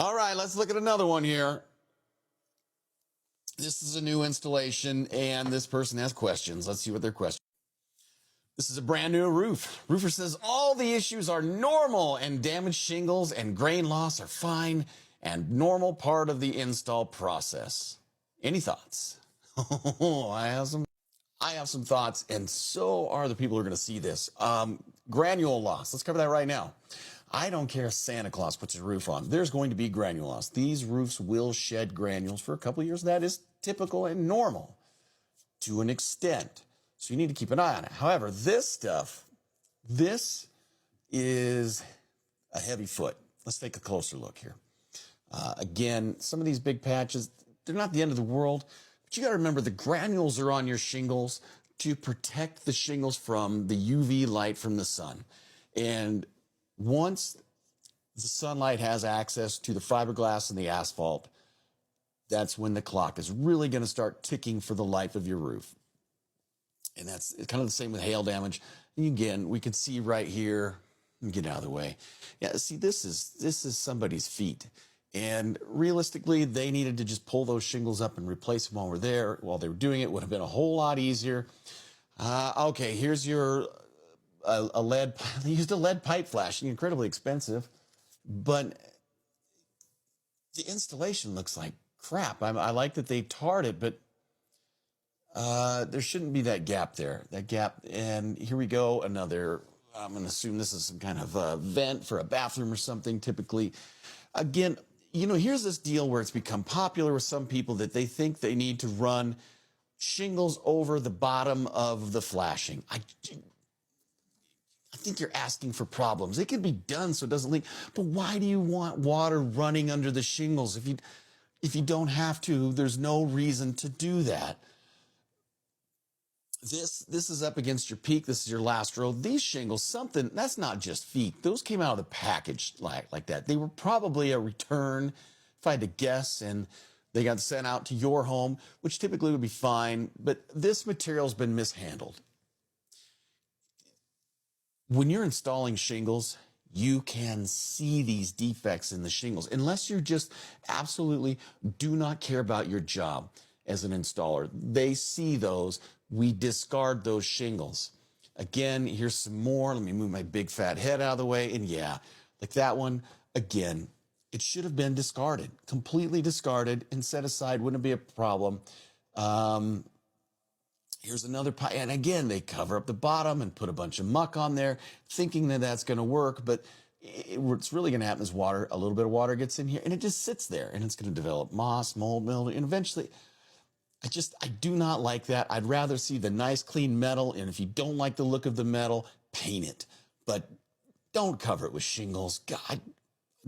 All right, let's look at another one here. This is a new installation, and this person has questions. Let's see what their questions. This is a brand new roof. Roofer says all the issues are normal, and damaged shingles and grain loss are fine and normal part of the install process. Any thoughts? I have some thoughts, and so are the people who are going to see this. Granule loss. Let's cover that right now. I don't care if Santa Claus puts a roof on. There's going to be granule loss. These roofs will shed granules for a couple of years. That is typical and normal to an extent. So you need to keep an eye on it. However, this stuff, this is a heavy foot. Let's take a closer look here. Again, some of these big patches, they're not the end of the world. But you got to remember the granules are on your shingles to protect the shingles from the UV light from the sun. And once the sunlight has access to the fiberglass and the asphalt, that's when the clock is really going to start ticking for the life of your roof. And that's kind of the same with hail damage. And again, we can see right here, get out of the way. Yeah, see, this is somebody's feet. And realistically, they needed to just pull those shingles up and replace them while they were doing it. Would have been a whole lot easier. Okay, here's your a lead. They used a lead pipe flashing, incredibly expensive, but the installation looks like crap. I like that they tarred it, but there shouldn't be that gap there. That gap, and here we go. Another. I'm going to assume this is some kind of vent for a bathroom or something. Typically, again, here's this deal where it's become popular with some people that they think they need to run shingles over the bottom of the flashing. I think you're asking for problems. It can be done so it doesn't leak, but why do you want water running under the shingles? If you don't have to, there's no reason to do that. This is up against your peak. This is your last row. These shingles, that's not just feet. Those came out of the package like that. They were probably a return, if I had to guess, and they got sent out to your home, which typically would be fine, but this material's been mishandled. When you're installing shingles, you can see these defects in the shingles, unless you just absolutely do not care about your job as an installer. They see those. We discard those shingles. Again, here's some more. Let me move my big fat head out of the way. And yeah, like that one, again, it should have been discarded, completely discarded and set aside. Wouldn't be a problem. Here's another pipe. And again, they cover up the bottom and put a bunch of muck on there, thinking that that's going to work. But what's really going to happen is a little bit of water gets in here and it just sits there and it's going to develop moss, mold, mildew. And eventually, I do not like that. I'd rather see the nice clean metal. And if you don't like the look of the metal, paint it. But don't cover it with shingles. God,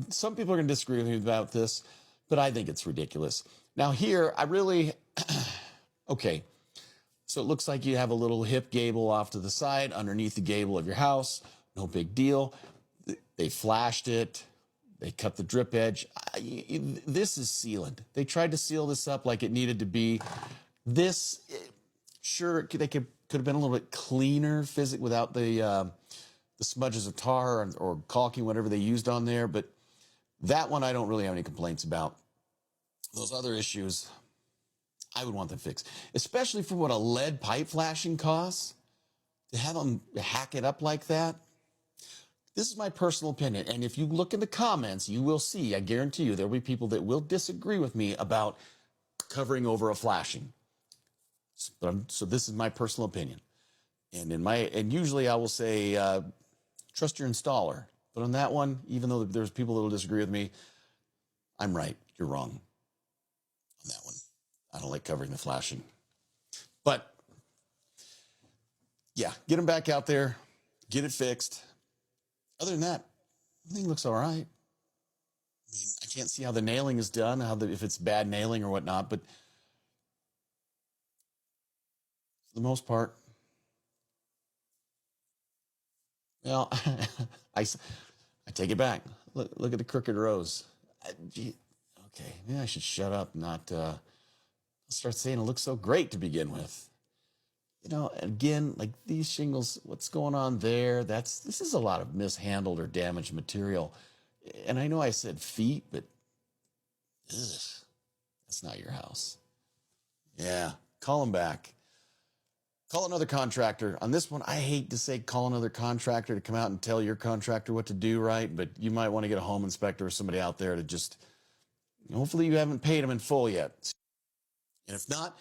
some people are going to disagree with me about this, but I think it's ridiculous. Now here, okay. So it looks like you have a little hip gable off to the side underneath the gable of your house. No big deal. They flashed it. They cut the drip edge. This is sealant. They tried to seal this up like it needed to be. Sure, they could have been a little bit cleaner without the smudges of tar or caulking, whatever they used on there. But that one I don't really have any complaints about. Those other issues, I would want them fixed, especially for what a lead pipe flashing costs. To have them hack it up like that. This is my personal opinion. And if you look in the comments, you will see, I guarantee you, there will be people that will disagree with me about covering over a flashing. So this is my personal opinion. And usually I will say, trust your installer. But on that one, even though there's people that will disagree with me, I'm right. You're wrong on that one. I don't like covering the flashing. But yeah, get them back out there, get it fixed. Other than that, everything looks all right. I mean, I can't see how the nailing is done, if it's bad nailing or whatnot, but for the most part, well, I take it back. Look at the crooked rows. Okay, maybe I should shut up, not start saying it looks so great to begin with. Again, like these shingles, what's going on there? This is a lot of mishandled or damaged material. And I know I said feet, but Ugh, that's not your house. Yeah, call them back. Call another contractor. On this one, I hate to say call another contractor to come out and tell your contractor what to do, right? But you might want to get a home inspector or somebody out there to just, hopefully you haven't paid them in full yet. And if not,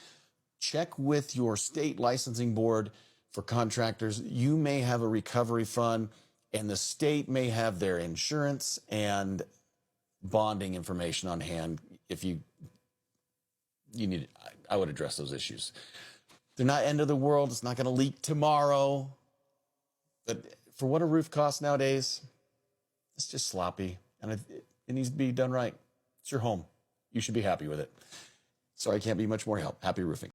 check with your state licensing board for contractors. You may have a recovery fund, and the state may have their insurance and bonding information on hand. If you need, I would address those issues. They're not end of the world. It's not going to leak tomorrow. But for what a roof costs nowadays, it's just sloppy, and it needs to be done right. It's your home. You should be happy with it. Sorry, I can't be much more help. Happy roofing.